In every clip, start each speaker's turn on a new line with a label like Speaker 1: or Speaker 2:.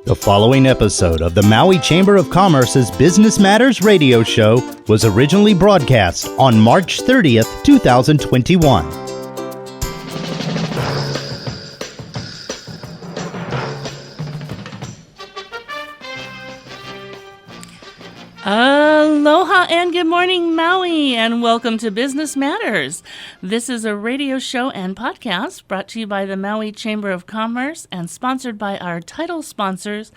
Speaker 1: The following episode of the Maui Chamber of Commerce's Business Matters radio show was originally broadcast on March 30th, 2021.
Speaker 2: Aloha and good morning, Maui, and welcome to Business Matters. This is a radio show and podcast brought to you by the Maui Chamber of Commerce and sponsored by our title sponsors,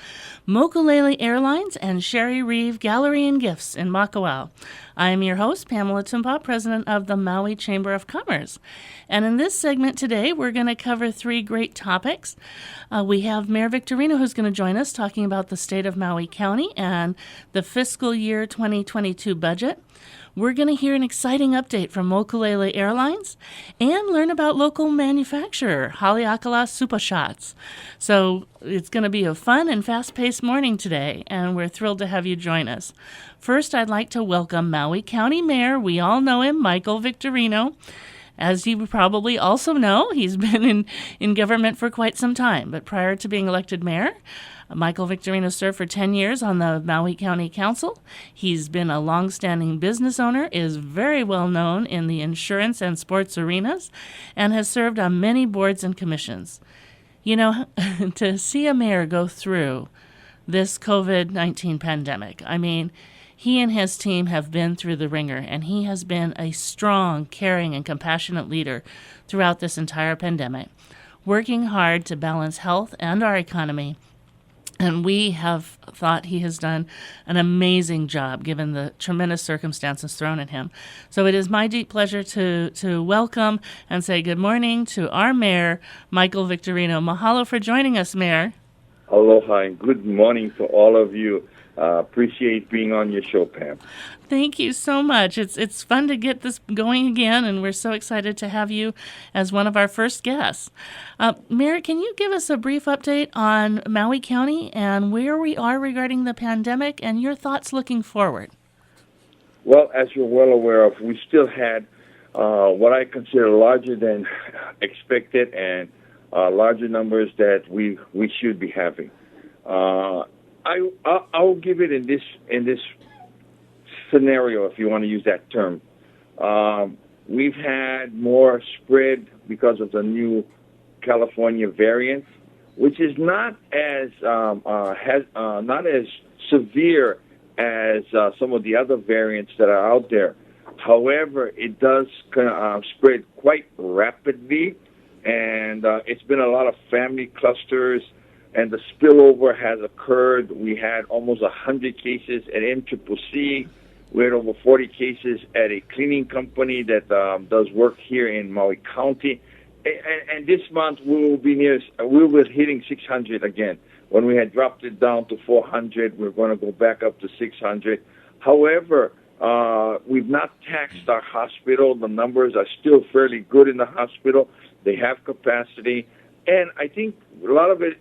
Speaker 2: Mokulele Airlines and Sherry Reeve Gallery and Gifts in Makawao. I am your host, Pamela Tumpa, president of the Maui Chamber of Commerce. And in this segment today, we're going to cover three great topics. We have Mayor Victorino, who's going to join us talking about the state of Maui County and the fiscal year 2022 budget. We're going to hear an exciting update from Mokulele Airlines and learn about local manufacturer Haleakala Supah shots. So it's going to be a fun and fast-paced morning today, and we're thrilled to have you join us. First, I'd like to welcome Maui County Mayor. We all know him, Michael Victorino. As you probably also know, he's been in government for quite some time. But prior to being elected mayor, Michael Victorino served for 10 years on the Maui County Council. He's been a longstanding business owner, is very well known in the insurance and sports arenas, and has served on many boards and commissions. You know, to see a mayor go through this COVID-19 pandemic, I mean, he and his team have been through the ringer, and he has been a strong, caring, and compassionate leader throughout this entire pandemic, working hard to balance health and our economy. And we have thought he has done an amazing job given the tremendous circumstances thrown at him. So it is my deep pleasure to welcome and say good morning to our mayor, Michael Victorino. Mahalo for joining us, Mayor.
Speaker 3: Aloha and good morning to all of you. Appreciate being on your show, Pam.
Speaker 2: Thank you so much. It's fun to get this going again, and we're so excited to have you as one of our first guests. Mayor, can you give us a brief update on Maui County and where we are regarding the pandemic and your thoughts looking forward?
Speaker 3: Well, as you're well aware of, we still had what I consider larger than expected and larger numbers that we should be having. I'll give it in this scenario, if you want to use that term. We've had more spread because of the new California variant, which is not as not as severe as some of the other variants that are out there. However, it does spread quite rapidly, and it's been a lot of family clusters. And the spillover has occurred. We had almost 100 cases at MCCC. We had over 40 cases at a cleaning company that does work here in Maui County. And this month we'll be hitting 600 again. When we had dropped it down to 400, we're going to go back up to 600. However, we've not taxed our hospital. The numbers are still fairly good in the hospital. They have capacity. And I think a lot of it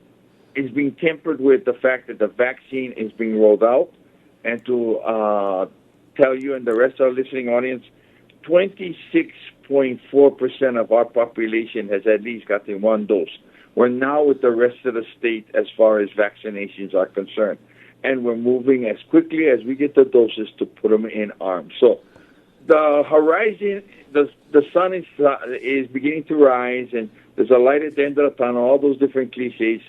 Speaker 3: is being tempered with the fact that the vaccine is being rolled out. And to tell you and the rest of our listening audience, 26.4% of our population has at least gotten one dose. We're now with the rest of the state as far as vaccinations are concerned. And we're moving as quickly as we get the doses to put them in arms. So the horizon, the sun is beginning to rise, and there's a light at the end of the tunnel, all those different cliches.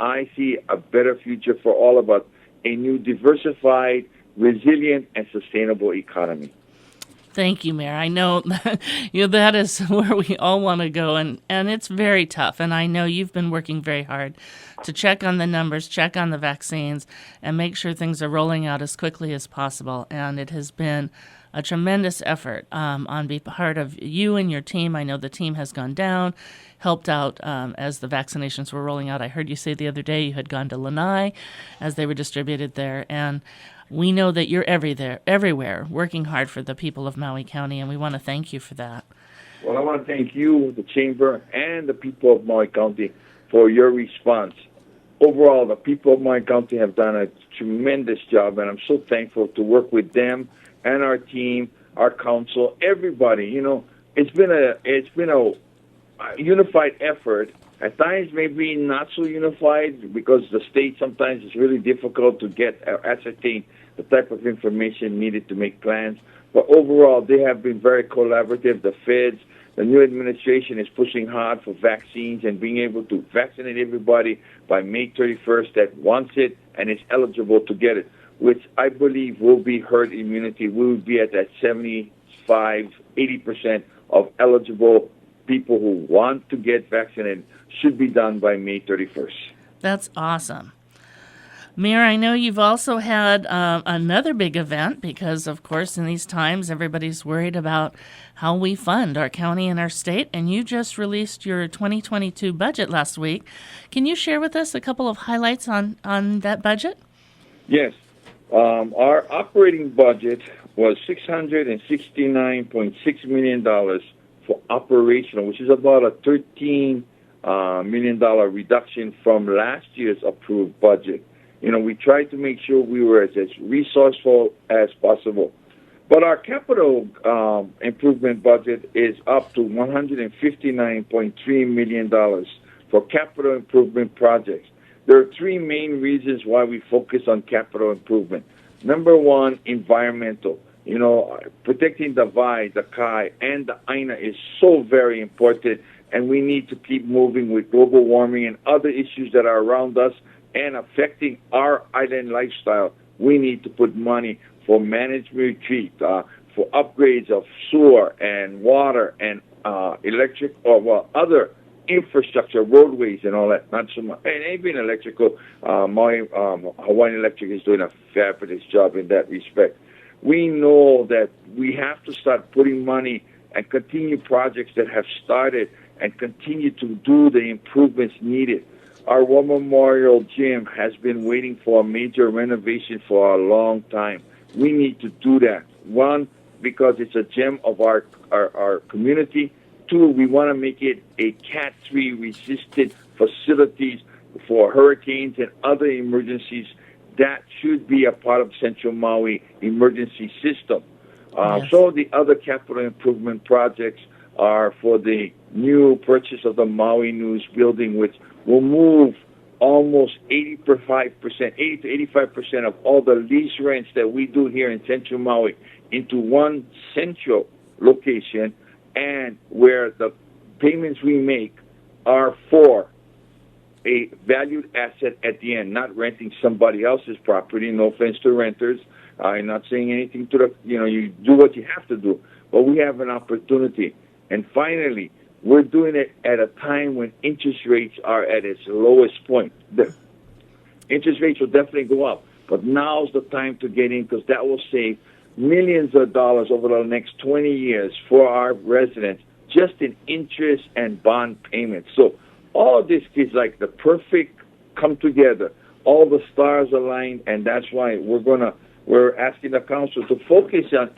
Speaker 3: I see a better future for all of us, a new diversified, resilient, and sustainable economy.
Speaker 2: Thank you, Mayor. I know that, that is where we all want to go, and it's very tough. And I know you've been working very hard to check on the numbers, check on the vaccines, and make sure things are rolling out as quickly as possible. And it has been a tremendous effort on part of you and your team. I know the team has gone down, helped out as the vaccinations were rolling out. I heard you say the other day you had gone to Lanai as they were distributed there. And we know that you're everywhere, working hard for the people of Maui County, and we want to thank you for that.
Speaker 3: Well, I want to thank you, the Chamber, and the people of Maui County for your response. Overall, the people of Maui County have done a tremendous job, and I'm so thankful to work with them and our team, our council, everybody. You know, it's been a unified effort At times, maybe not so unified because the state sometimes is really difficult to get ascertain the type of information needed to make plans. But overall, they have been very collaborative. The feds, the new administration is pushing hard for vaccines and being able to vaccinate everybody by May 31st that wants it and is eligible to get it, which I believe will be herd immunity. We will be at that 75, 80% of eligible people who want to get vaccinated should be done by May 31st.
Speaker 2: That's awesome. Mayor, I know you've also had another big event because, of course, in these times, everybody's worried about how we fund our county and our state, and you just released your 2022 budget last week. Can you share with us a couple of highlights on that budget?
Speaker 3: Yes. Our operating budget was $669.6 million for operational, which is about a $13 million reduction from last year's approved budget. We tried to make sure we were as resourceful as possible. But our capital improvement budget is up to $159.3 million for capital improvement projects. There are three main reasons why we focus on capital improvement. Number one, environmental. Protecting the Vai, the Kai, and the Aina is so very important, and we need to keep moving with global warming and other issues that are around us and affecting our island lifestyle. We need to put money for managed retreat, for upgrades of sewer and water and electric, other infrastructure, roadways and all that. Not so much, and even electrical. Maui, Hawaiian Electric is doing a fabulous job in that respect. We know that we have to start putting money and continue projects that have started and continue to do the improvements needed. Our War Memorial Gym has been waiting for a major renovation for a long time. We need to do that. One, because it's a gem of our community. Two, we want to make it a Cat 3 resistant facilities for hurricanes and other emergencies. That should be a part of Central Maui emergency system.
Speaker 2: Yes.
Speaker 3: So the other capital improvement projects are for the new purchase of the Maui News building, which will move almost 80 to 85% of all the lease rents that we do here in Central Maui into one central location, and where the payments we make are for a valued asset at the end, not renting somebody else's property. No offense to renters. I'm not saying anything to the, you do what you have to do, but we have an opportunity. And finally, we're doing it at a time when interest rates are at its lowest point. The interest rates will definitely go up, but now's the time to get in because that will save millions of dollars over the next 20 years for our residents just in interest and bond payments. So all of this is like the perfect come together. All the stars aligned, and that's why we're asking the council to focus on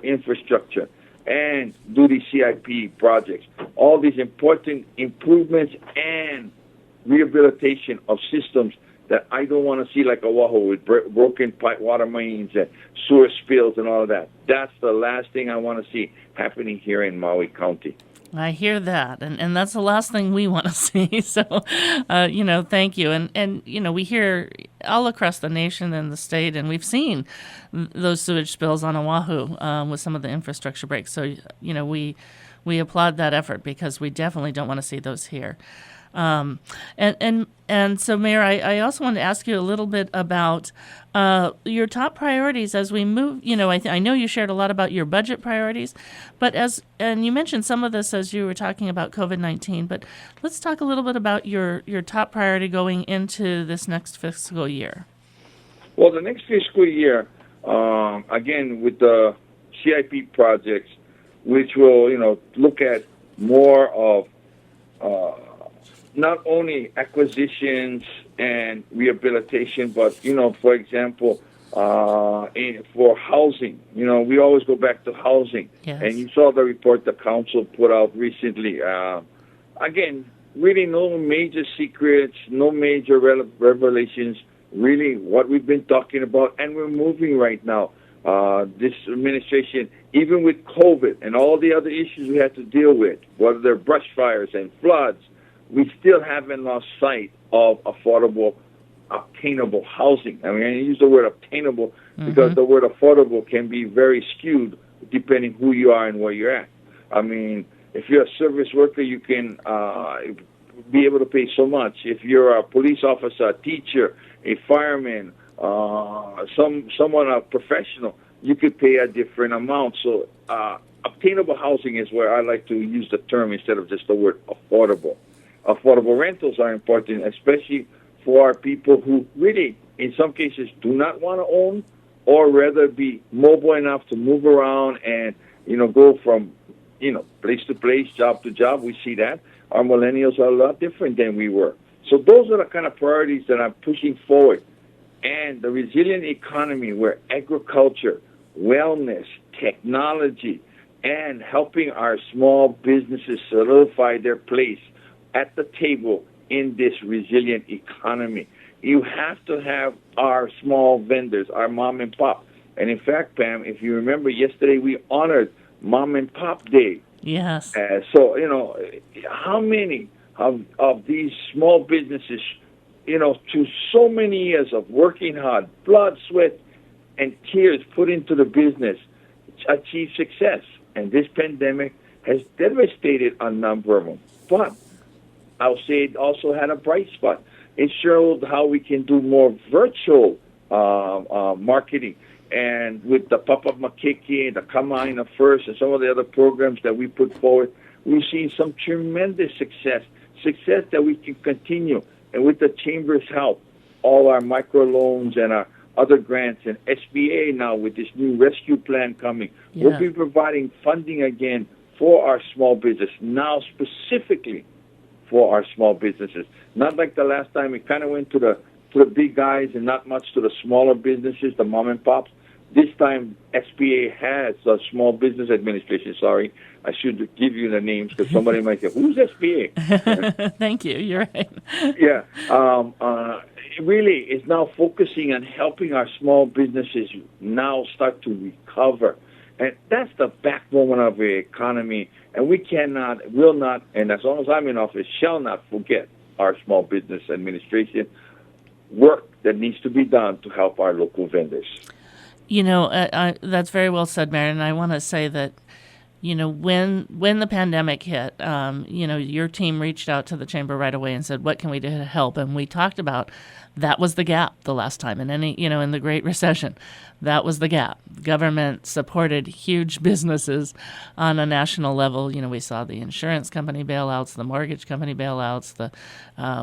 Speaker 3: infrastructure and do the CIP projects. All these important improvements and rehabilitation of systems that I don't want to see like Oahu with broken pipe water mains and sewer spills and all of that. That's the last thing I want to see happening here in Maui County.
Speaker 2: I hear that, and that's the last thing we want to see. So, thank you. And we hear all across the nation and the state, and we've seen those sewage spills on Oahu with some of the infrastructure breaks. So, we applaud that effort because we definitely don't want to see those here. And so, Mayor, I also want to ask you a little bit about your top priorities as we move. I know you shared a lot about your budget priorities, but and you mentioned some of this as you were talking about COVID-19. But let's talk a little bit about your top priority going into this next fiscal year.
Speaker 3: Well, the next fiscal year, again with the CIP projects, which will look at more of not only acquisitions and rehabilitation, but, for example, for housing. We always go back to housing.
Speaker 2: Yes.
Speaker 3: And you saw the report the council put out recently. Again, really no major secrets, no major revelations, really what we've been talking about, and we're moving right now. This administration, even with COVID and all the other issues we had to deal with, whether they're brush fires and floods, we still haven't lost sight of affordable, obtainable housing. I mean, I use the word obtainable because the word affordable can be very skewed depending who you are and where you're at. I mean, if you're a service worker, you can be able to pay so much. If you're a police officer, a teacher, a fireman, someone a professional, you could pay a different amount. So obtainable housing is where I like to use the term instead of just the word affordable. Affordable rentals are important, especially for people who really, in some cases, do not want to own or rather be mobile enough to move around and, go from, place to place, job to job. We see that. Our millennials are a lot different than we were. So those are the kind of priorities that I'm pushing forward. And the resilient economy where agriculture, wellness, technology, and helping our small businesses solidify their place at the table in this resilient economy. You have to have our small vendors, our mom and pop. And in fact, Pam, if you remember yesterday, we honored Mom and Pop Day.
Speaker 2: Yes.
Speaker 3: So, how many of these small businesses, through so many years of working hard, blood, sweat, and tears put into the business, achieve success? And this pandemic has devastated a number of them. But I'll say it also had a bright spot. It showed how we can do more virtual marketing. And with the Papa Makeke, the Kamaina First, and some of the other programs that we put forward, we've seen some tremendous success that we can continue. And with the Chamber's help, all our microloans and our other grants and SBA now with this new rescue plan coming, we'll be providing funding again for our small business, now specifically for our small businesses. Not like the last time, we kind of went to the big guys and not much to the smaller businesses, the mom and pops. This time, SBA has the Small Business Administration. Sorry, I should give you the names because somebody might say, "Who's SBA?"
Speaker 2: Thank you. You're right.
Speaker 3: Yeah. It really is now focusing on helping our small businesses now start to recover. And that's the backbone of the economy. And we cannot, will not, and as long as I'm in office, shall not forget our Small Business Administration work that needs to be done to help our local vendors.
Speaker 2: That's very well said, Mayor. And I want to say that, when the pandemic hit, your team reached out to the Chamber right away and said, what can we do to help? And we talked about that was the gap the last time in the Great Recession. That was the gap. Government supported huge businesses on a national level. We saw the insurance company bailouts, the mortgage company bailouts,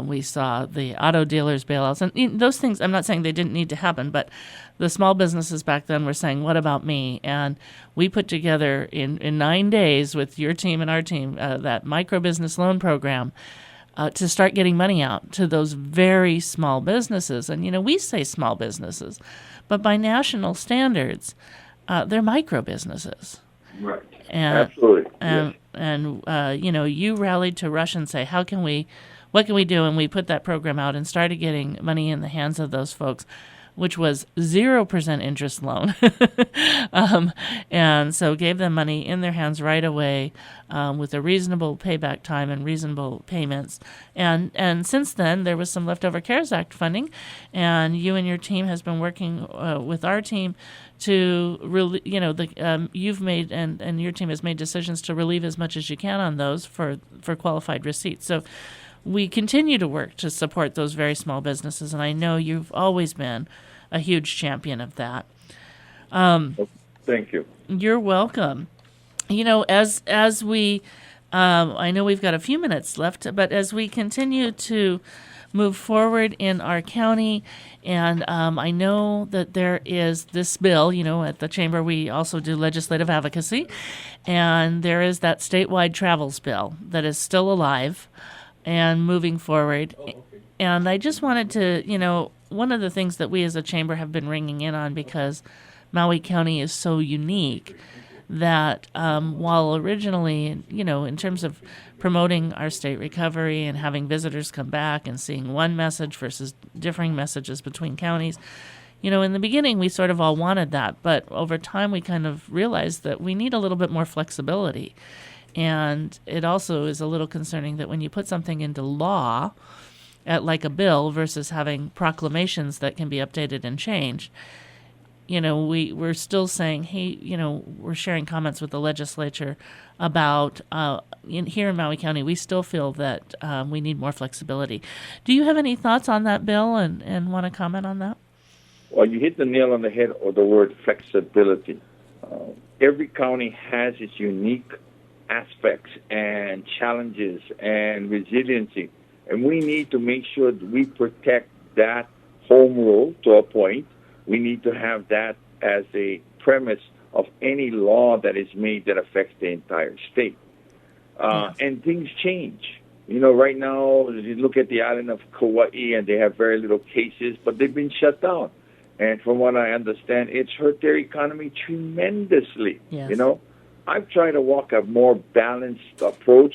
Speaker 2: we saw the auto dealers bailouts. And those things, I'm not saying they didn't need to happen, but the small businesses back then were saying, what about me? And we put together in 9 days with your team and our team that micro business loan program to start getting money out to those very small businesses. And, we say small businesses, but by national standards, they're micro businesses.
Speaker 3: Right.
Speaker 2: Absolutely.
Speaker 3: Yes.
Speaker 2: And you rallied to rush and say, what can we do? And we put that program out and started getting money in the hands of those folks, which was 0% interest loan. And so gave them money in their hands right away with a reasonable payback time and reasonable payments. And since then, there was some leftover CARES Act funding, and you and your team has been working with our team to you've made and your team has made decisions to relieve as much as you can on those for qualified receipts. So we continue to work to support those very small businesses, and I know you've always been a huge champion of that.
Speaker 3: Thank you.
Speaker 2: You're welcome. As we, I know we've got a few minutes left, but as we continue to move forward in our county, and I know that there is this bill, at the Chamber we also do legislative advocacy, and there is that statewide travels bill that is still alive and moving forward. And I just wanted to, one of the things that we as a chamber have been ringing in on, because Maui County is so unique, that while originally, in terms of promoting our state recovery and having visitors come back and seeing one message versus differing messages between counties, in the beginning we sort of all wanted that, but over time we kind of realized that we need a little bit more flexibility. And it also is a little concerning that when you put something into law, like a bill versus having proclamations that can be updated and changed, we're still saying, hey, we're sharing comments with the legislature about here in Maui County, we still feel that we need more flexibility. Do you have any thoughts on that bill and want to comment on that?
Speaker 3: Well, you hit the nail on the head of the word flexibility. Every county has its unique aspects and challenges and resiliency, and we need to make sure that we protect that home rule to a point. We need to have that as a premise of any law that is made that affects the entire state. And things change. Right now, you look at the island of Kauai, and they have very little cases, but they've been shut down. And from what I understand, it's hurt their economy tremendously.
Speaker 2: Yes.
Speaker 3: I've tried to walk a more balanced approach.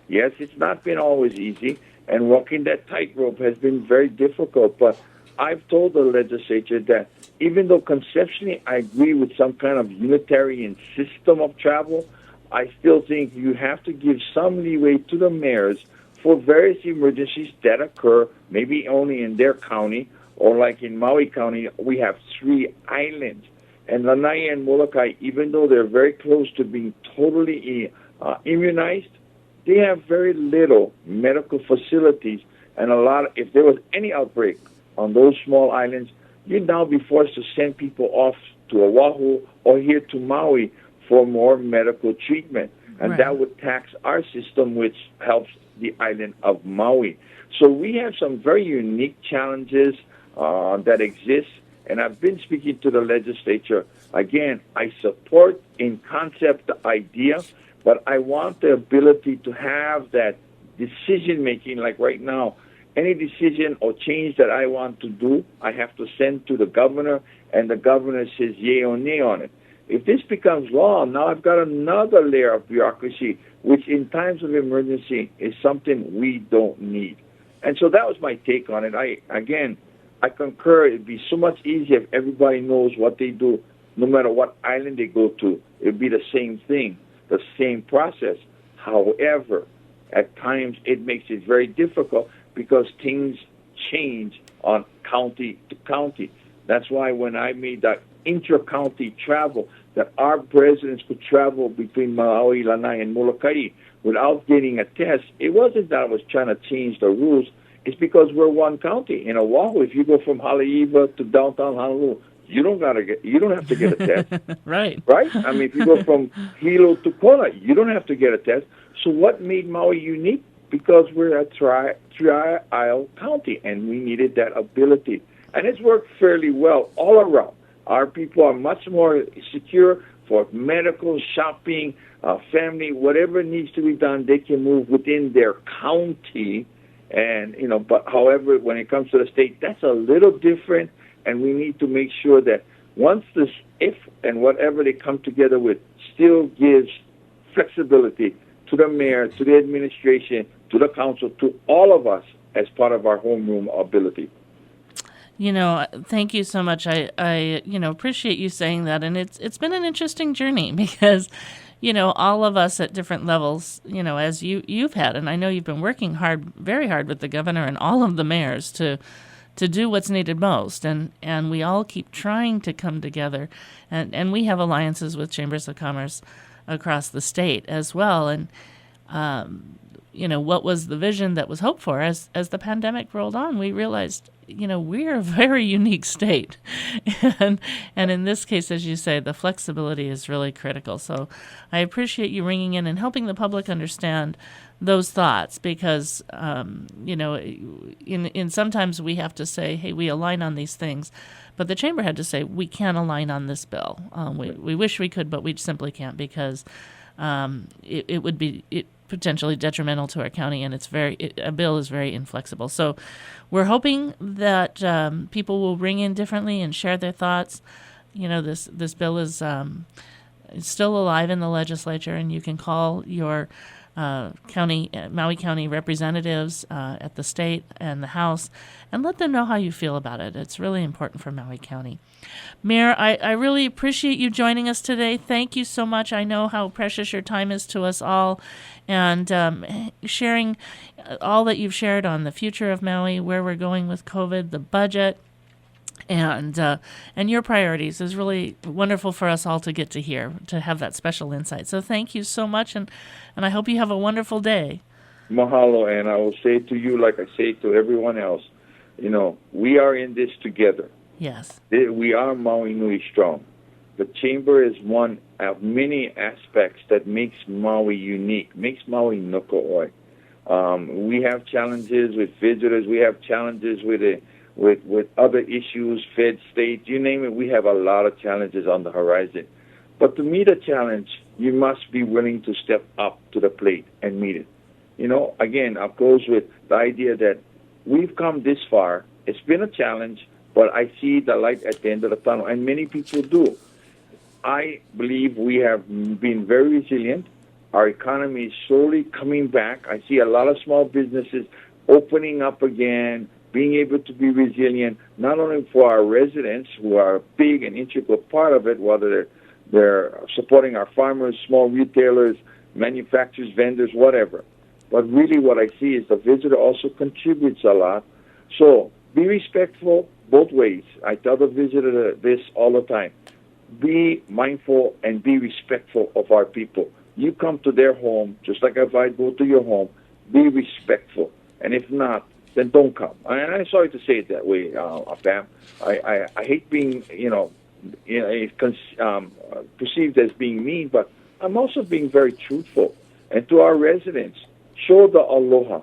Speaker 3: Yes, it's not been always easy, and walking that tightrope has been very difficult, but I've told the legislature that even though conceptually I agree with some kind of unitarian system of travel, I still think you have to give some leeway to the mayors for various emergencies that occur, maybe only in their county, or like in Maui County, we have 3 islands. And Lanai and Molokai, even though they're very close to being totally immunized, they have very little medical facilities. And if there was any outbreak on those small islands, you'd now be forced to send people off to Oahu or here to Maui for more medical treatment. And that would tax our system, which helps the island of Maui. So we have some very unique challenges that exist. And I've been speaking to the legislature. Again, I support in concept the idea, but I want the ability to have that decision-making. Like right now, any decision or change that I want to do, I have to send to the governor, and the governor says yay or nay on it. If this becomes law, now I've got another layer of bureaucracy, which in times of emergency is something we don't need. And so that was my take on it. I concur. It'd be so much easier if everybody knows what they do, no matter what island they go to. It'd be the same thing, the same process. However, at times it makes it very difficult because things change on county to county. That's why when I made that inter-county travel, that our presidents could travel between Maui, Lanai, and Molokai without getting a test, it wasn't that I was trying to change the rules. It's because we're one county. In Oahu, if you go from Haleiwa to downtown Honolulu, you don't have to get a test.
Speaker 2: Right?
Speaker 3: I mean, if you go from Hilo to Kona, you don't have to get a test. So what made Maui unique? Because we're a tri-isle county, and we needed that ability. And it's worked fairly well all around. Our people are much more secure for medical, shopping, family, whatever needs to be done, they can move within their county. And, but however, when it comes to the state, that's a little different. And we need to make sure that once this, if and whatever they come together with, still gives flexibility to the mayor, to the administration, to the council, to all of us as part of our homeroom ability.
Speaker 2: Thank you so much. I appreciate you saying that. And it's been an interesting journey because, all of us at different levels, as you've had, and I know you've been working very hard with the governor and all of the mayors to do what's needed most. And we all keep trying to come together. And we have alliances with chambers of commerce across the state as well. And, what was the vision that was hoped for as the pandemic rolled on? We realized, we're a very unique state. and in this case, as you say, the flexibility is really critical. So I appreciate you ringing in and helping the public understand those thoughts because, in sometimes we have to say, hey, we align on these things. But the chamber had to say, we can't align on this bill. We wish we could, but we simply can't because it would be potentially detrimental to our county, and a bill is very inflexible. So we're hoping that people will ring in differently and share their thoughts. This bill is still alive in the legislature, and you can call your Maui County representatives at the state and the House, and let them know how you feel about it. It's really important for Maui County. Mayor, I really appreciate you joining us today. Thank you so much. I know how precious your time is to us all, and sharing all that you've shared on the future of Maui, where we're going with COVID, the budget, and your priorities is really wonderful for us all to get to hear, to have that special insight. So thank you so much, and I hope you have a wonderful day.
Speaker 3: Mahalo, and I will say to you, like I say to everyone else, we are in this together.
Speaker 2: Yes.
Speaker 3: We are Maui Nui strong. The Chamber is one of many aspects that makes Maui unique, makes Maui Noko'oi. We have challenges with visitors. We have challenges with other issues, Fed, state, you name it. We have a lot of challenges on the horizon. But to meet a challenge, you must be willing to step up to the plate and meet it. Again, I'll close with the idea that we've come this far. It's been a challenge, but I see the light at the end of the tunnel, and many people do. I believe we have been very resilient. Our economy is slowly coming back. I see a lot of small businesses opening up again, being able to be resilient, not only for our residents, who are a big and integral part of it, whether they're supporting our farmers, small retailers, manufacturers, vendors, whatever. But really what I see is the visitor also contributes a lot. So be respectful both ways. I tell the visitor this all the time. Be mindful and be respectful of our people. You come to their home, just like if I go to your home, be respectful. And if not, then don't come. And I'm sorry to say it that way, Pam. I hate being, perceived as being mean, but I'm also being very truthful. And to our residents, show the aloha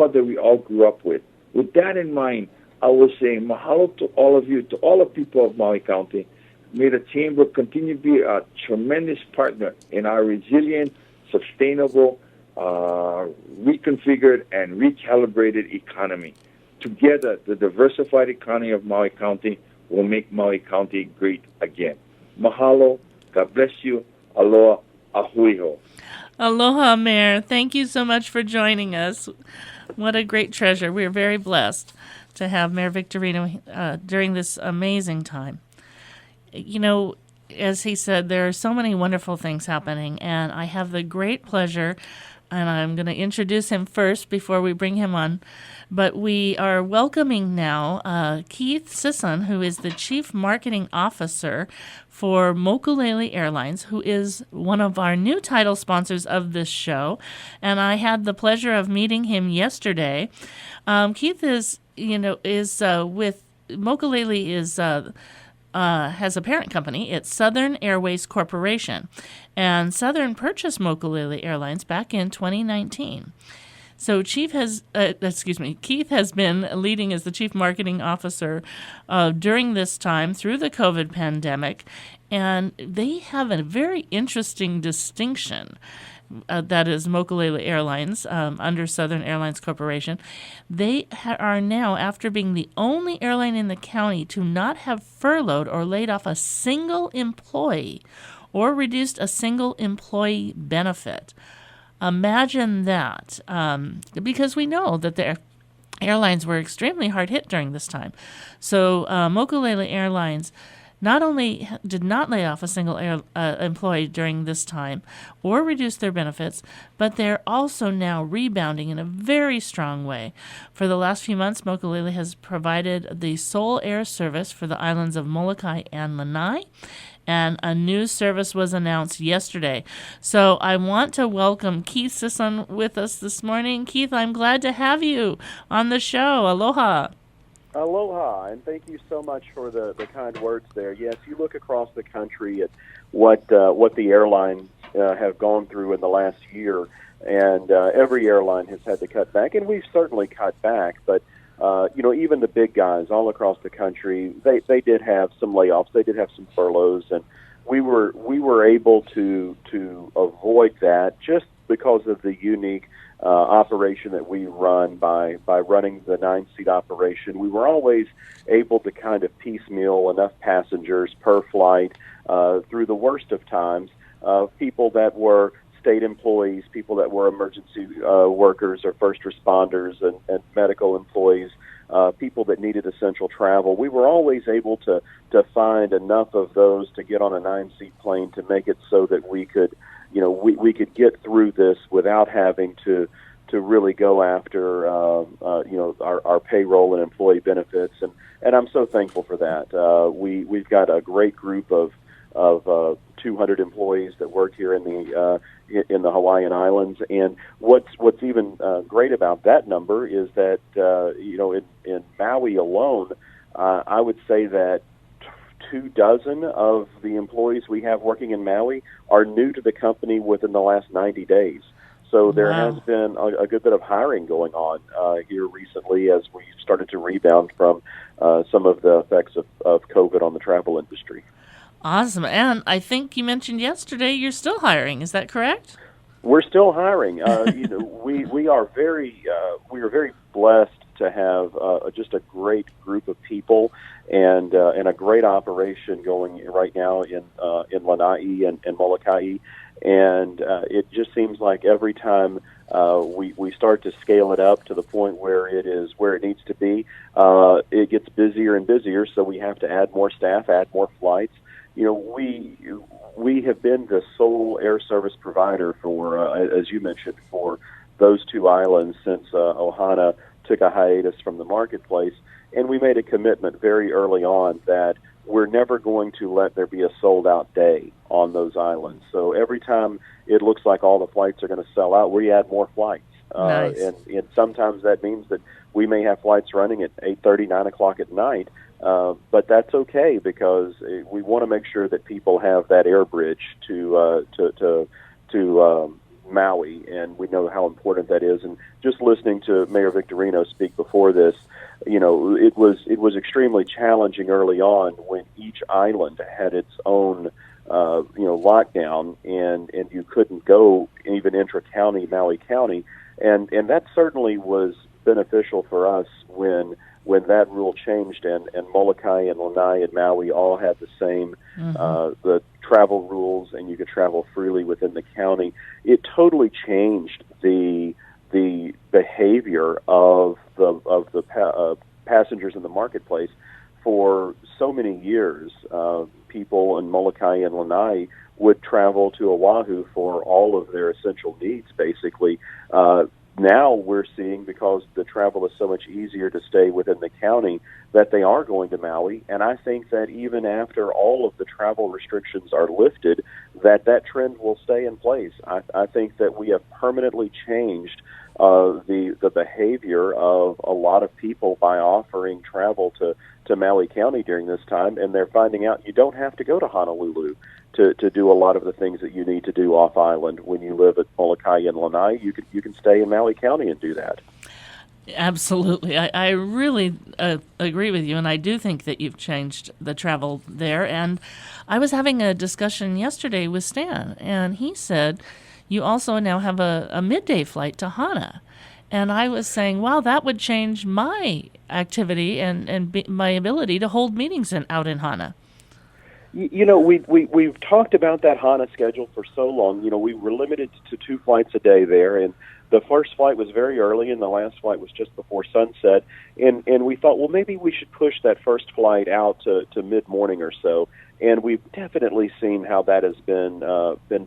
Speaker 3: that we all grew up with. With that in mind, I will say mahalo to all of you, to all the people of Maui County. May the Chamber continue to be a tremendous partner in our resilient, sustainable, reconfigured, and recalibrated economy. Together, the diversified economy of Maui County will make Maui County great again. Mahalo. God bless you. Aloha. Ahuiho.
Speaker 2: Aloha, Mayor. Thank you so much for joining us. What a great treasure. We're very blessed to have Mayor Victorino during this amazing time. As he said, there are so many wonderful things happening, and I have the great pleasure, and I'm going to introduce him first before we bring him on, but we are welcoming now Keith Sisson, who is the Chief Marketing Officer for Mokulele Airlines, who is one of our new title sponsors of this show, and I had the pleasure of meeting him yesterday. Keith is with Mokulele has a parent company. It's Southern Airways Corporation, and Southern purchased Mokulele Airlines back in 2019. So Keith has been leading as the Chief Marketing Officer during this time through the COVID pandemic, and they have a very interesting distinction. That is Mokulele Airlines under Southern Airlines Corporation. They are now, after being the only airline in the county to not have furloughed or laid off a single employee or reduced a single employee benefit. Imagine that, because we know that the airlines were extremely hard hit during this time. So Mokulele Airlines not only did not lay off a single employee during this time or reduce their benefits, but they're also now rebounding in a very strong way. For the last few months, Mokulele has provided the sole air service for the islands of Molokai and Lanai, and a new service was announced yesterday. So I want to welcome Keith Sisson with us this morning. Keith, I'm glad to have you on the show. Aloha.
Speaker 4: Aloha, and thank you so much for the kind words there. Yes, you look across the country at what the airlines have gone through in the last year, and every airline has had to cut back, and we've certainly cut back, but even the big guys all across the country, they did have some layoffs, they did have some furloughs, and we were able to avoid that just because of the unique operation that we run by running the 9-seat operation. We were always able to kind of piecemeal enough passengers per flight through the worst of times of people that were state employees, people that were emergency workers or first responders and medical employees, people that needed essential travel. We were always able to find enough of those to get on a 9-seat plane to make it so that we could, we could get through this without having to really go after, our payroll and employee benefits. And I'm so thankful for that. We've got a great group of 200 employees that work here in the Hawaiian Islands, and what's even great about that number is that in Maui alone, I would say that 24 of the employees we have working in Maui are new to the company within the last 90 days. So there has been a good bit of hiring going on here recently as we started to rebound from some of the effects of COVID on the travel industry.
Speaker 2: Awesome. And I think you mentioned yesterday you're still hiring. Is that correct?
Speaker 4: We're still hiring. We are very blessed to have just a great group of people and a great operation going right now in Lanai and Molokai. And it just seems like every time we start to scale it up to the point where it is where it needs to be, it gets busier and busier. So we have to add more staff, add more flights. We have been the sole air service provider for, as you mentioned, for those two islands since Ohana took a hiatus from the marketplace. And we made a commitment very early on that we're never going to let there be a sold-out day on those islands. So every time it looks like all the flights are going to sell out, we add more flights.
Speaker 2: Nice.
Speaker 4: And sometimes that means that we may have flights running at 8:30, 9 o'clock at night, but that's okay because we want to make sure that people have that air bridge to Maui, and we know how important that is. And just listening to Mayor Victorino speak before this, it was extremely challenging early on when each island had its own lockdown, and you couldn't go even intra-county Maui County, and that certainly was beneficial for us when that rule changed and Molokai and Lanai and Maui all had the same the travel rules, and you could travel freely within the county. It totally changed the behavior of the passengers in the marketplace. For so many years, people in Molokai and Lanai would travel to Oahu for all of their essential needs, basically. Now we're seeing, because the travel is so much easier to stay within the county, that they are going to Maui. And I think that even after all of the travel restrictions are lifted, that trend will stay in place. I think that we have permanently changed the behavior of a lot of people by offering travel to Maui County during this time, and they're finding out you don't have to go to Honolulu to do a lot of the things that you need to do off island. When you live at Molokai and Lanai, you can stay in Maui County and do that.
Speaker 2: Absolutely. I really agree with you, and I do think that you've changed the travel there. And I was having a discussion yesterday with Stan, and he said you also now have a midday flight to Hana. And I was saying, wow, that would change my activity and my ability to hold meetings out in Hana.
Speaker 4: We've talked about that Hana schedule for so long. We were limited to 2 flights a day there, and the first flight was very early, and the last flight was just before sunset. And we thought, well, maybe we should push that first flight out to mid-morning or so. And we've definitely seen how that has been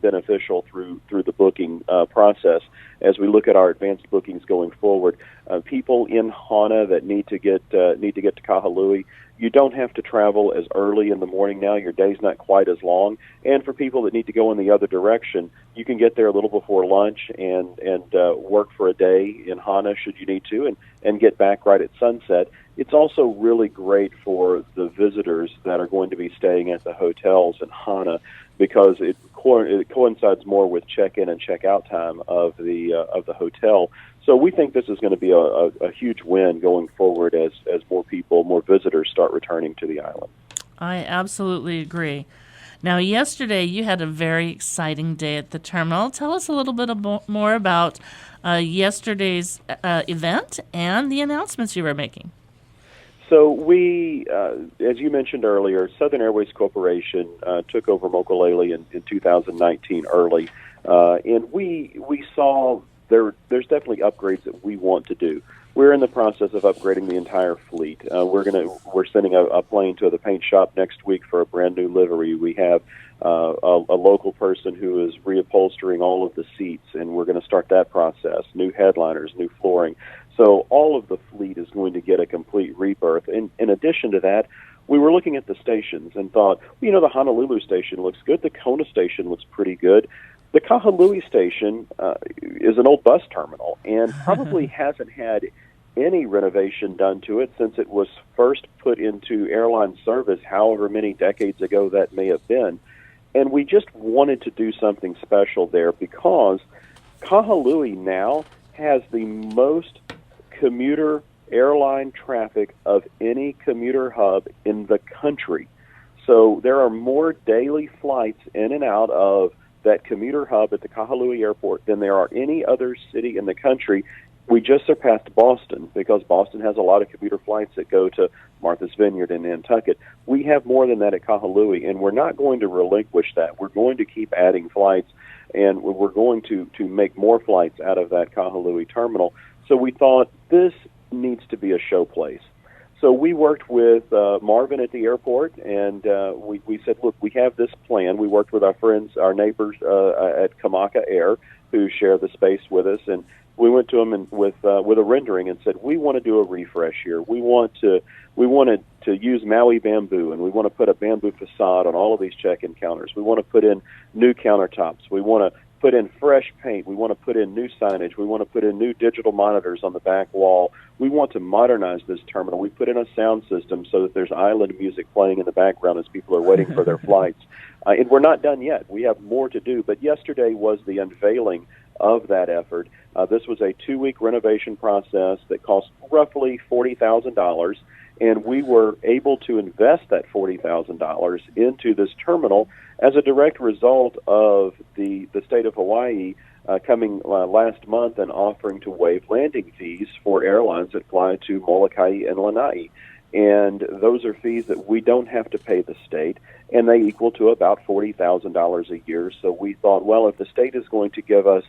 Speaker 4: beneficial through the booking process. As we look at our advanced bookings going forward, people in Hana that need to get to Kahului, you don't have to travel as early in the morning now. Your day's not quite as long. And for people that need to go in the other direction, you can get there a little before lunch and work for a day in Hana should you need to, and get back right at sunset. It's also really great for the visitors that are going to be staying at the hotels in Hana, because it coincides more with check-in and check-out time of the hotel. So we think this is going to be a huge win going forward as more visitors start returning to the island.
Speaker 2: I absolutely agree. Now, yesterday you had a very exciting day at the terminal. Tell us a little bit more about yesterday's event and the announcements you were making.
Speaker 4: So we, as you mentioned earlier, Southern Airways Corporation took over Mokulele in 2019 early, and we saw there's definitely upgrades that we want to do. We're in the process of upgrading the entire fleet. We're sending a plane to the paint shop next week for a brand new livery. We have a local person who is reupholstering all of the seats, and we're going to start that process. New headliners, new flooring. So all of the fleet is going to get a complete rebirth. In addition to that, we were looking at the stations and thought, the Honolulu station looks good. The Kona station looks pretty good. The Kahului station is an old bus terminal and probably hasn't had any renovation done to it since it was first put into airline service, however many decades ago that may have been. And we just wanted to do something special there because Kahului now has the most commuter airline traffic of any commuter hub in the country. So there are more daily flights in and out of that commuter hub at the Kahului airport than there are any other city in the country. We just surpassed Boston because Boston has a lot of commuter flights that go to Martha's Vineyard and Nantucket. We have more than that at Kahului, and we're not going to relinquish that. We're going to keep adding flights, and we're going to make more flights out of that Kahului terminal. So we thought this needs to be a show place. So we worked with Marvin at the airport, and we said, look, we have this plan. We worked with our friends, our neighbors at Kamaka Air, who share the space with us, and we went to them with a rendering and said, we want to do a refresh here. We wanted to use Maui bamboo, and we want to put a bamboo facade on all of these check-in counters. We want to put in new countertops. We want to put in fresh paint. We want to put in new signage. We want to put in new digital monitors on the back wall. We want to modernize this terminal. We put in a sound system so that there's island music playing in the background as people are waiting for their flights. And we're not done yet. We have more to do. But yesterday was the unveiling of that effort. This was a 2-week renovation process that cost roughly $40,000, and we were able to invest that $40,000 into this terminal as a direct result of the state of Hawaii coming last month and offering to waive landing fees for airlines that fly to Molokai and Lanai. And those are fees that we don't have to pay the state, and they equal to about $40,000 a year. So we thought, well, if the state is going to give us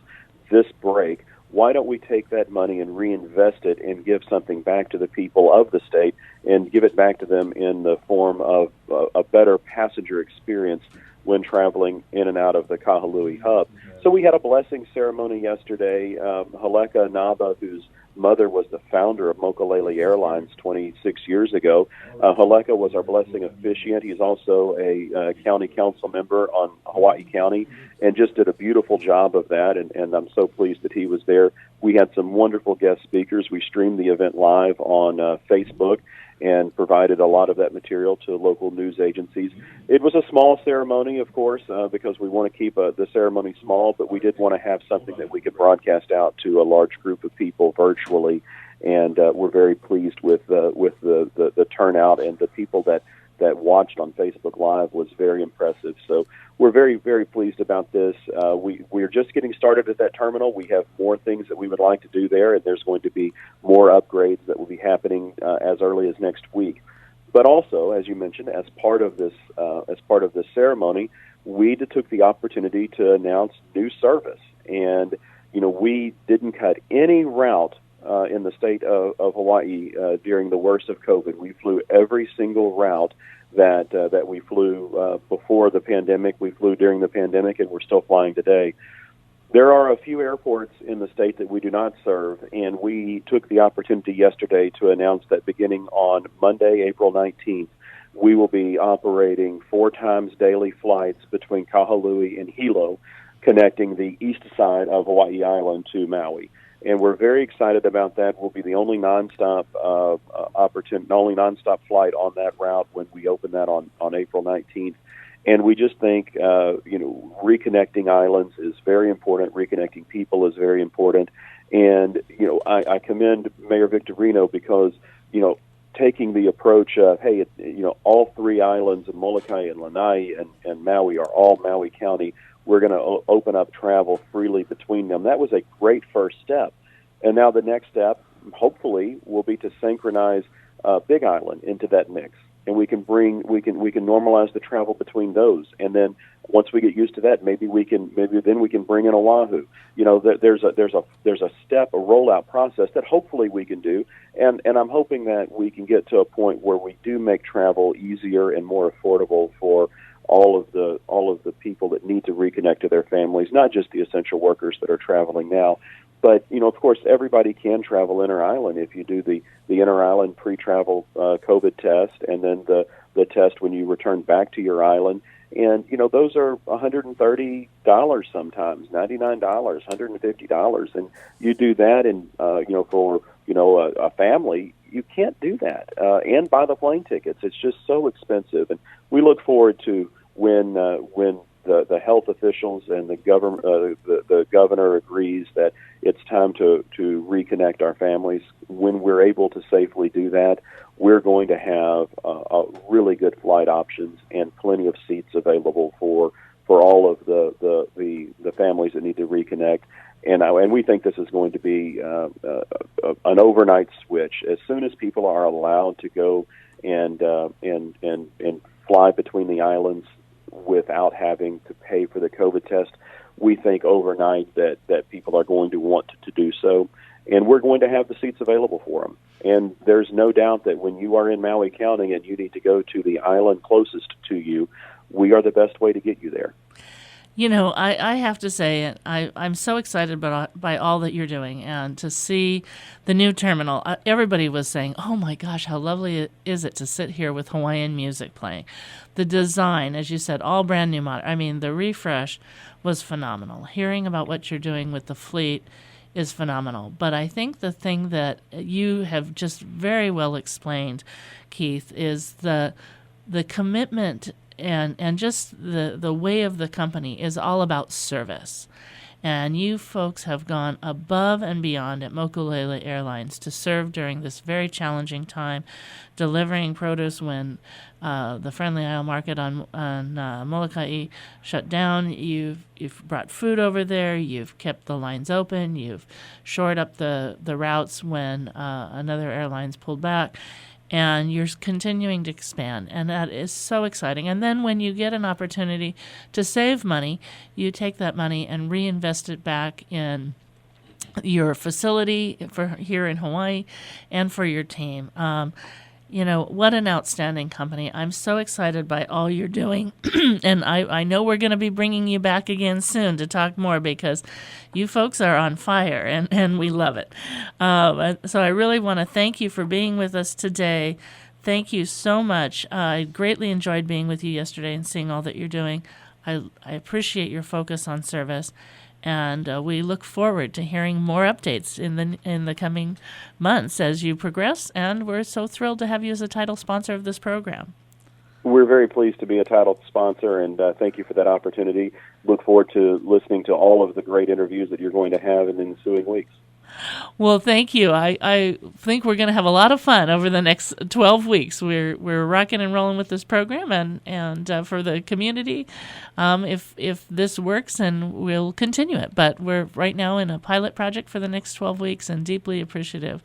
Speaker 4: this break, why don't we take that money and reinvest it and give something back to the people of the state and give it back to them in the form of a better passenger experience when traveling in and out of the Kahului hub. So we had a blessing ceremony yesterday. Haleka Naba, whose mother was the founder of Mokulele Airlines 26 years ago. Haleka was our blessing officiant. He's also a county council member on Hawaii County and just did a beautiful job of that, and I'm so pleased that he was there. We had some wonderful guest speakers. We streamed the event live on Facebook and provided a lot of that material to local news agencies. It was a small ceremony, of course, because we want to keep the ceremony small, but we did want to have something that we could broadcast out to a large group of people virtually, and we're very pleased with the turnout, and the people that watched on Facebook Live was very impressive. So we're very, very pleased about this. We're just getting started at that terminal. We have more things that we would like to do there, and there's going to be more upgrades that will be happening as early as next week. But also, as you mentioned, as part of this ceremony, we took the opportunity to announce new service. And we didn't cut any route in the state of Hawaii during the worst of COVID. We flew every single route that we flew before the pandemic. We flew during the pandemic, and we're still flying today. There are a few airports in the state that we do not serve, and we took the opportunity yesterday to announce that beginning on Monday, April 19th, we will be operating 4 times daily flights between Kahului and Hilo, connecting the east side of Hawaii Island to Maui. And we're very excited about that. We'll be the only nonstop flight on that route when we open that on April 19th. And we just think, reconnecting islands is very important. Reconnecting people is very important. And, I commend Mayor Victorino because, taking the approach of, hey, all 3 islands of Molokai and Lanai and Maui are all Maui County. We're going to open up travel freely between them. That was a great first step. And now the next step, hopefully, will be to synchronize Big Island into that mix, and we can normalize the travel between those, and then once we get used to that, maybe then we can bring in Oahu. There's a rollout process that hopefully we can do, and I'm hoping that we can get to a point where we do make travel easier and more affordable for all of the people that need to reconnect to their families, not just the essential workers that are traveling now. But, of course, everybody can travel inter-island if you do the inter-island pre-travel COVID test and then the test when you return back to your island. And, those are $130 sometimes, $99, $150. And you do that and, for, a family, you can't do that and buy the plane tickets. It's just so expensive. And we look forward to when the health officials and the governor agrees that it's time to reconnect our families. When we're able to safely do that, we're going to have really good flight options and plenty of seats available for all of the families that need to reconnect. And we think this is going to be an overnight switch. As soon as people are allowed to go and fly between the islands without having to pay for the COVID test, we think overnight that people are going to want to do so, and we're going to have the seats available for them. And there's no doubt that when you are in Maui County and you need to go to the island closest to you, we are the best way to get you there.
Speaker 2: I have to say, I'm so excited by all that you're doing, and to see the new terminal. Everybody was saying, oh my gosh, how lovely is it to sit here with Hawaiian music playing. The design, as you said, all brand new modern. I mean, the refresh was phenomenal. Hearing about what you're doing with the fleet is phenomenal. But I think the thing that you have just very well explained, Keith, is the commitment and just the way of the company is all about service. And you folks have gone above and beyond at Mokulele Airlines to serve during this very challenging time, delivering produce when the Friendly Isle Market on Molokai shut down. You've brought food over there. You've kept the lines open. You've shored up the routes when another airline's pulled back. And you're continuing to expand, and that is so exciting. And then when you get an opportunity to save money, you take that money and reinvest it back in your facility for here in Hawaii and for your team. What an outstanding company. I'm so excited by all you're doing. And I know we're going to be bringing you back again soon to talk more, because you folks are on fire, and we love it. So I really want to thank you for being with us today. Thank you so much. I greatly enjoyed being with you yesterday and seeing all that you're doing. I appreciate your focus on service. And we look forward to hearing more updates in the coming months as you progress. And we're so thrilled to have you as a title sponsor of this program.
Speaker 4: We're very pleased to be a title sponsor, and thank you for that opportunity. Look forward to listening to all of the great interviews that you're going to have in the ensuing weeks.
Speaker 2: Well, thank you. I think we're going to have a lot of fun over the next 12 weeks. We're rocking and rolling with this program, and for the community, if this works, and we'll continue it. But we're right now in a pilot project for the next 12 weeks, and deeply appreciative.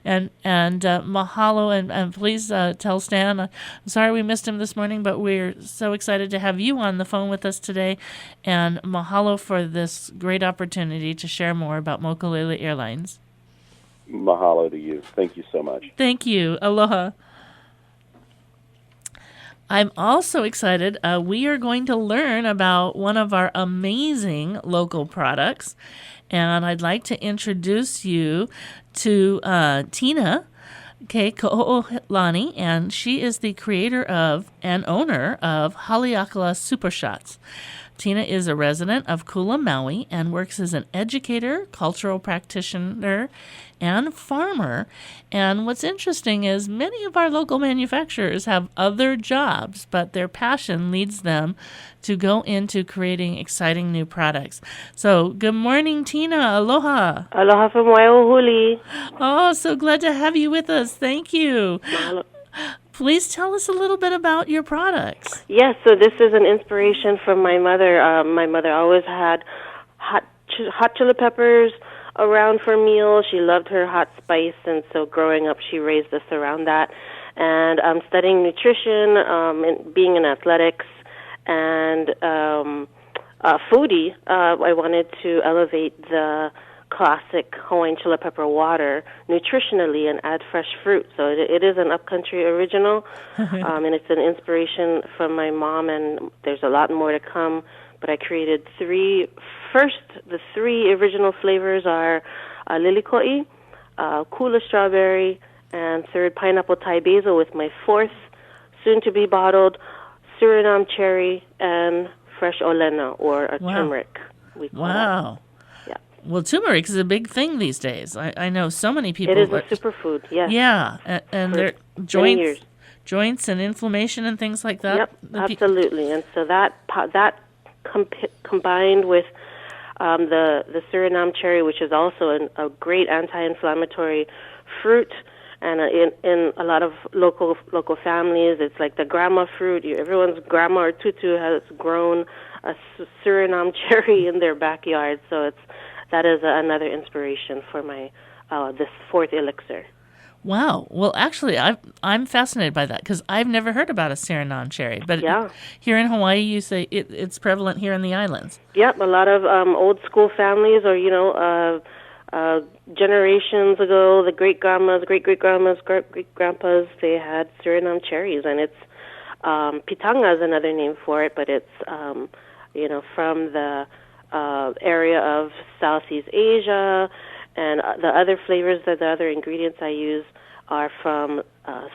Speaker 2: And mahalo, and please tell Stan. I'm sorry we missed him this morning, but we're so excited to have you on the phone with us today. And mahalo for this great opportunity to share more about Mokulele Airlines.
Speaker 4: Mahalo to you. Thank you so much.
Speaker 2: Thank you. Aloha. I'm also excited. We are going to learn about one of our amazing local products, and I'd like to introduce you to Tina Keko'olani, and she is the creator of and owner of Haleakala Super Shots. Tina is a resident of Kula, Maui, and works as an educator, cultural practitioner, and farmer. And what's interesting is many of our local manufacturers have other jobs, but their passion leads them to go into creating exciting new products. So, good morning, Tina. Aloha.
Speaker 5: Aloha from Waiahuli.
Speaker 2: Oh, so glad to have you with us. Thank you.
Speaker 5: Mahalo.
Speaker 2: Please tell us a little bit about your products.
Speaker 5: Yes, so this is an inspiration from my mother. My mother always had hot chili peppers, around for meals. She loved her hot spice, and so growing up, she raised us around that. And I'm studying nutrition, and being in athletics, and foodie. I wanted to elevate the classic Hawaiian chili pepper water nutritionally and add fresh fruit. So it is an upcountry original, and it's an inspiration from my mom, and there's a lot more to come. But I created the three original flavors are lilikoi, kula strawberry, and third pineapple Thai basil, with my fourth, soon-to-be bottled, Suriname cherry and fresh olena, or a turmeric. We call that. Yeah.
Speaker 2: Well, turmeric is a big thing these days. I know so many people.
Speaker 5: It is a superfood, yes.
Speaker 2: Yeah, and their joints and inflammation and things like that.
Speaker 5: Yep, absolutely. And so that combined with the Suriname cherry, which is also a great anti-inflammatory fruit, and in a lot of local families, it's like the grandma fruit. Everyone's grandma or tutu has grown a Suriname cherry in their backyard, so that is another inspiration for my this fourth elixir.
Speaker 2: Wow. Well, actually, I'm fascinated by that because I've never heard about a Suriname cherry. But here in Hawaii, you say it's prevalent here in the islands.
Speaker 5: Yep, a lot of old school families, or generations ago, the great-grandmas, great-great-grandmas, great-grandpas, they had Suriname cherries, and it's pitanga is another name for it, but it's from the area of Southeast Asia, and the other flavors, the other ingredients I use are from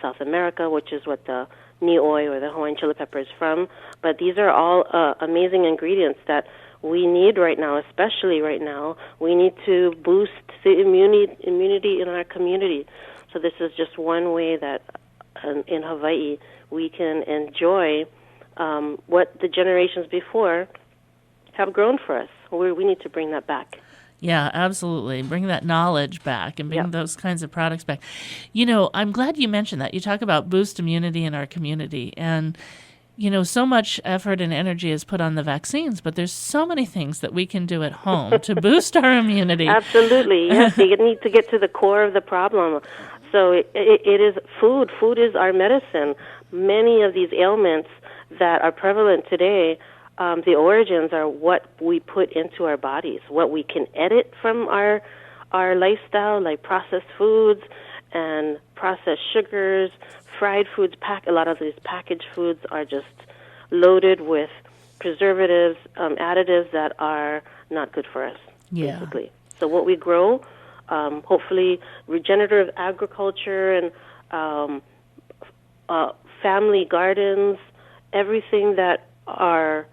Speaker 5: South America, which is what the nioi or the Hawaiian chili pepper is from. But these are all amazing ingredients that we need right now, especially right now. We need to boost the immunity in our community. So this is just one way that in Hawaii we can enjoy what the generations before have grown for us. We need to bring that back.
Speaker 2: Yeah, absolutely. Bring that knowledge back and bring those kinds of products back. I'm glad you mentioned that. You talk about boost immunity in our community. And, so much effort and energy is put on the vaccines, but there's so many things that we can do at home to boost our immunity.
Speaker 5: Absolutely. Yes, you need to get to the core of the problem. So it is food. Food is our medicine. Many of these ailments that are prevalent today, the origins are what we put into our bodies, what we can edit from our lifestyle, like processed foods and processed sugars, fried foods. A lot of these packaged foods are just loaded with preservatives, additives that are not good for us, basically. So what we grow, hopefully regenerative agriculture and family gardens, everything that are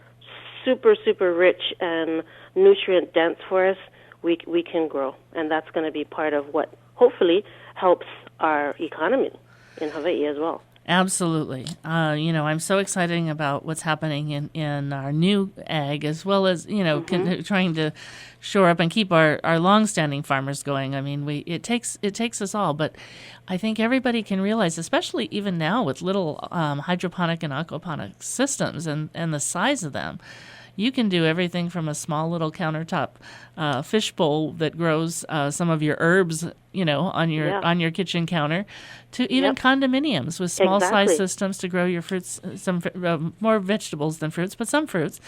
Speaker 5: super, super rich and nutrient dense for us, we can grow. And that's going to be part of what hopefully helps our economy in Hawaii as well.
Speaker 2: Absolutely. I'm so excited about what's happening in our new ag, as well as, trying to shore up and keep our long-standing farmers going. I mean, it takes us all, but I think everybody can realize, especially even now with little hydroponic and aquaponic systems and the size of them, you can do everything from a small little countertop fish bowl that grows some of your herbs, on your kitchen counter, to even condominiums with small size systems to grow your fruits, some more vegetables than fruits, but some fruits.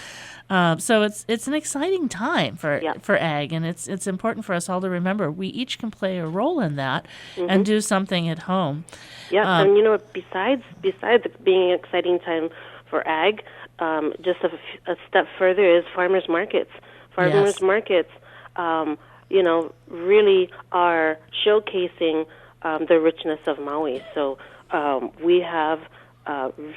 Speaker 2: So it's an exciting time for ag, and it's important for us all to remember we each can play a role in that and do something at home.
Speaker 5: Yeah, and besides it being an exciting time for ag, just a step further is farmers markets. Farmers markets, really are showcasing the richness of Maui. So we have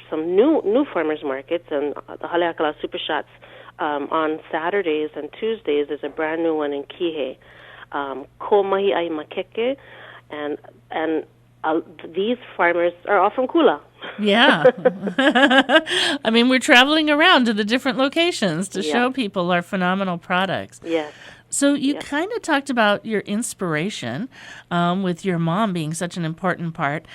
Speaker 5: some new farmers markets, and the Haleakala Super Shots on Saturdays and Tuesdays. There's a brand new one in Kihei, Ko Mahi Ai Makeke, and these farmers are all from Kula.
Speaker 2: Yeah. I mean, we're traveling around to the different locations to show people our phenomenal products.
Speaker 5: Yes.
Speaker 2: So you kind of talked about your inspiration with your mom being such an important part,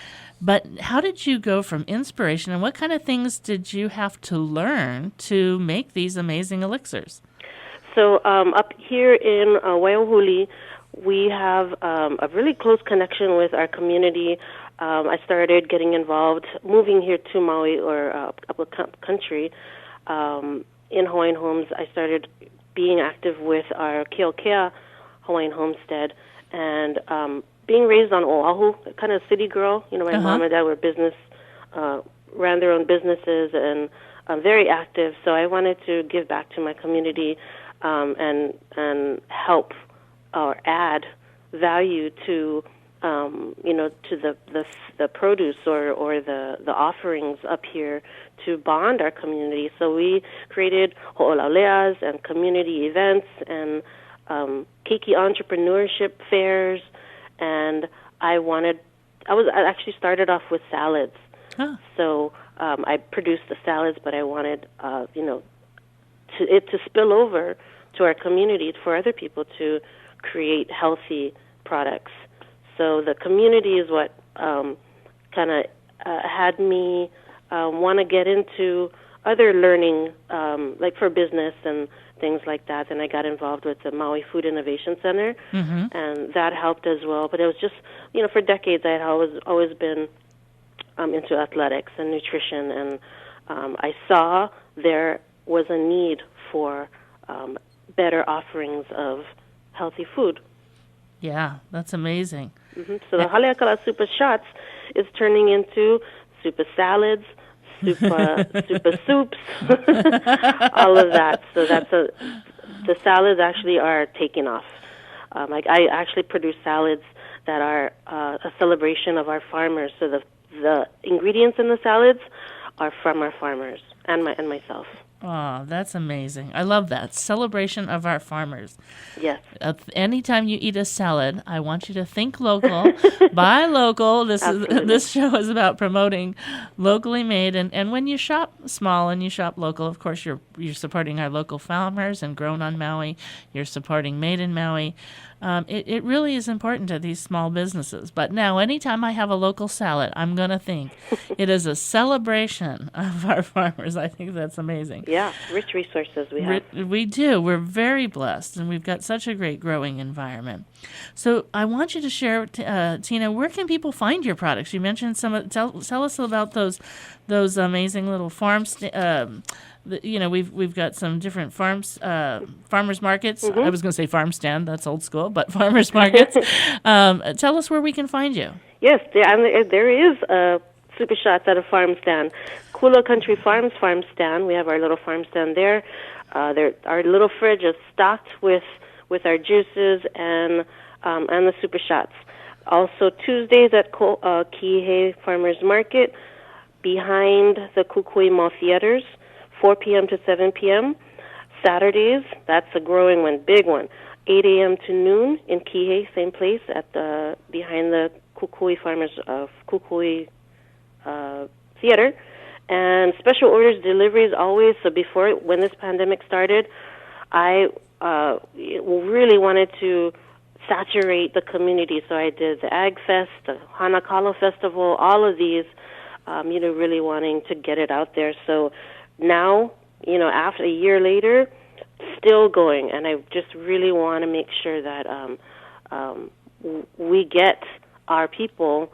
Speaker 2: but how did you go from inspiration, and what kind of things did you have to learn to make these amazing elixirs?
Speaker 5: So up here in Waiahuli, we have a really close connection with our community. I started getting involved, moving here to Maui or up country. In Hawaiian Homes, I started being active with our Keo'olani Hawaiian homestead, and being raised on Oahu, kind of city girl. My mom and dad were ran their own businesses, and very active. So I wanted to give back to my community and help or add value to to the produce or the offerings up here to bond our community. So we created ho'olauleas and community events and keiki entrepreneurship fairs, and I actually started off with salads. Huh. So I produced the salads, but I wanted it to spill over to our community for other people to create healthy products. So the community is what kind of had me want to get into other learning, like for business and things like that. And I got involved with the Maui Food Innovation Center, and that helped as well. But it was just, for decades I had always been into athletics and nutrition, and I saw there was a need for better offerings of healthy food.
Speaker 2: Yeah, that's amazing.
Speaker 5: So the Haleakala Supah shots is turning into Supah salads, Supah soups, all of that. So the salads actually are taking off. I actually produce salads that are a celebration of our farmers. So the ingredients in the salads are from our farmers and myself.
Speaker 2: Oh, that's amazing. I love that. Celebration of our farmers.
Speaker 5: Yes.
Speaker 2: Anytime you eat a salad, I want you to think local, buy local. This show is about promoting locally made. And when you shop small and you shop local, of course, you're supporting our local farmers and grown on Maui. You're supporting Made in Maui. It really is important to these small businesses. But now, anytime I have a local salad, I'm going to think it is a celebration of our farmers. I think that's amazing.
Speaker 5: Yeah, rich resources we have.
Speaker 2: We do. We're very blessed, and we've got such a great growing environment. So I want you to share, Tina, where can people find your products? You mentioned tell us about those amazing little farms. We've got some different farmers markets. I was going to say farm stand. That's old school, but farmers markets. Tell us where we can find you.
Speaker 5: Yes, there is a Supah shots at a farm stand. Kula Country Farms farm stand. We have our little farm stand there. Our little fridge is stocked with our juices and the Supah shots. Also Tuesdays at Kihei Farmers Market behind the Kukui Mall Theaters, 4 p.m. to 7 p.m. Saturdays, that's a growing one, big one, 8 a.m. to noon in Kihei, same place behind the Kukui Farmers Kukui Theater. And special orders, deliveries always. So when this pandemic started, I really wanted to saturate the community. So I did the Ag Fest, the Hanakalo Festival, all of these, really wanting to get it out there. So now, after a year later, still going. And I just really want to make sure that we get our people,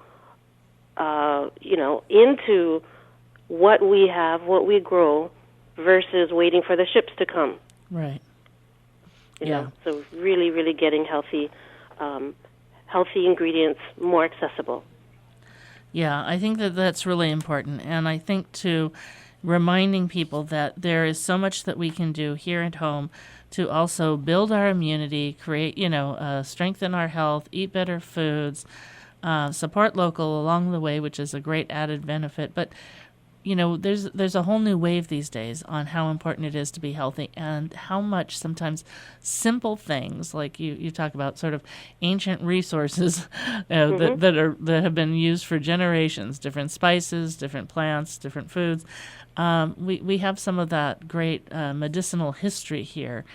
Speaker 5: into what we have, what we grow, versus waiting for the ships to come.
Speaker 2: Right.
Speaker 5: So really, really getting healthy ingredients more accessible.
Speaker 2: Yeah, I think that's really important. And I think, too, reminding people that there is so much that we can do here at home to also build our immunity, create, strengthen our health, eat better foods, support local along the way, which is a great added benefit. But, there's a whole new wave these days on how important it is to be healthy and how much sometimes simple things, like you talk about sort of ancient resources that have been used for generations, different spices, different plants, different foods. We have some of that great medicinal history here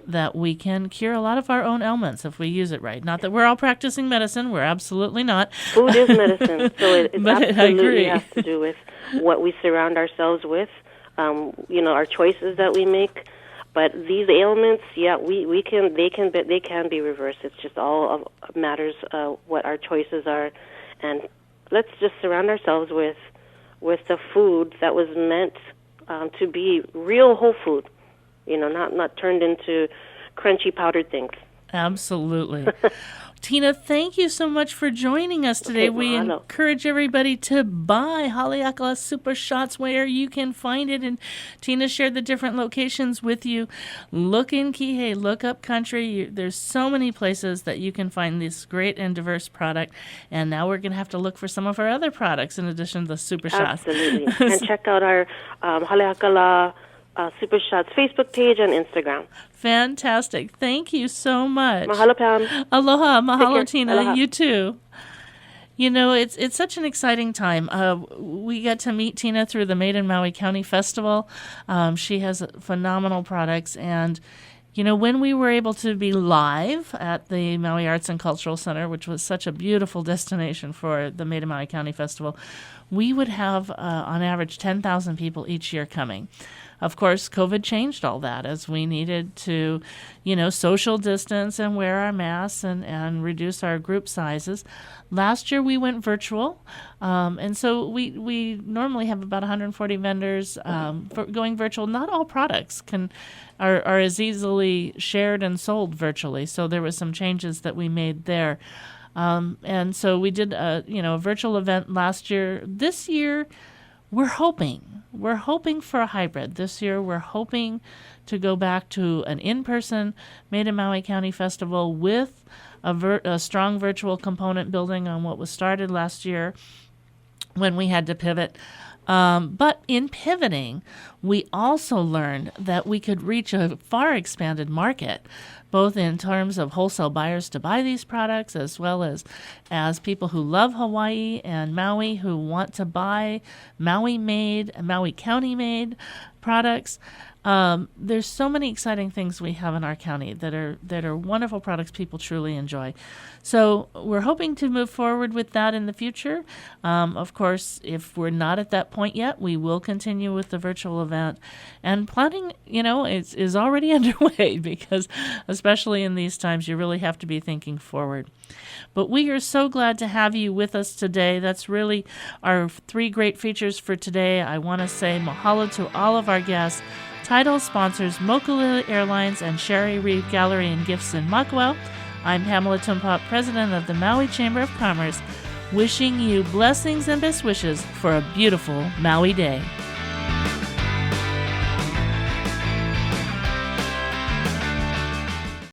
Speaker 2: that we can cure a lot of our own ailments if we use it right. Not that we're all practicing medicine. We're absolutely not.
Speaker 5: Food is medicine, so it absolutely has to do with what we surround ourselves with, our choices that we make. But these ailments, they can be reversed. It's just all matters what our choices are, and let's just surround ourselves with the food that was meant to be real whole food, not turned into crunchy powdered things.
Speaker 2: Absolutely. Tina, thank you so much for joining us today.
Speaker 5: Okay,
Speaker 2: we encourage everybody to buy Haleakala Supah shots where you can find it. And Tina shared the different locations with you. Look in Kihei, look up country. There's so many places that you can find this great and diverse product. And now we're going to have to look for some of our other products in addition to the Supah shots.
Speaker 5: Absolutely. And check out our Haleakala Supah Shots Facebook page and Instagram.
Speaker 2: Fantastic. Thank you so much.
Speaker 5: Mahalo, Pam.
Speaker 2: Aloha. Mahalo, Tina.
Speaker 5: Aloha.
Speaker 2: You too. It's such an exciting time. We got to meet Tina through the Made in Maui County Festival. She has phenomenal products. And, when we were able to be live at the Maui Arts and Cultural Center, which was such a beautiful destination for the Made in Maui County Festival, we would have, on average, 10,000 people each year coming. Of course, COVID changed all that as we needed to, social distance and wear our masks and reduce our group sizes. Last year we went virtual, and so we normally have about 140 vendors going virtual. Not all products are as easily shared and sold virtually, so there were some changes that we made there. And so we did a virtual event last year. This year, we're hoping for a hybrid. This year, we're hoping to go back to an in-person Made in Maui County Festival with a strong virtual component building on what was started last year when we had to pivot. But in pivoting, we also learned that we could reach a far expanded market, both in terms of wholesale buyers to buy these products, as well as people who love Hawaii and Maui who want to buy Maui-made, Maui County-made products. There's so many exciting things we have in our county that are wonderful products people truly enjoy. So we're hoping to move forward with that in the future. Of course, if we're not at that point yet, we will continue with the virtual event. And planning, is already underway because, especially in these times, you really have to be thinking forward. But we are so glad to have you with us today. That's really our 3 great features for today. I want to say mahalo to all of our guests. Title sponsors Mokulele Airlines and Sherry Reeve Gallery and Gifts in Makawao. I'm Pamela Tumpop, president of the Maui Chamber of Commerce, wishing you blessings and best wishes for a beautiful Maui day.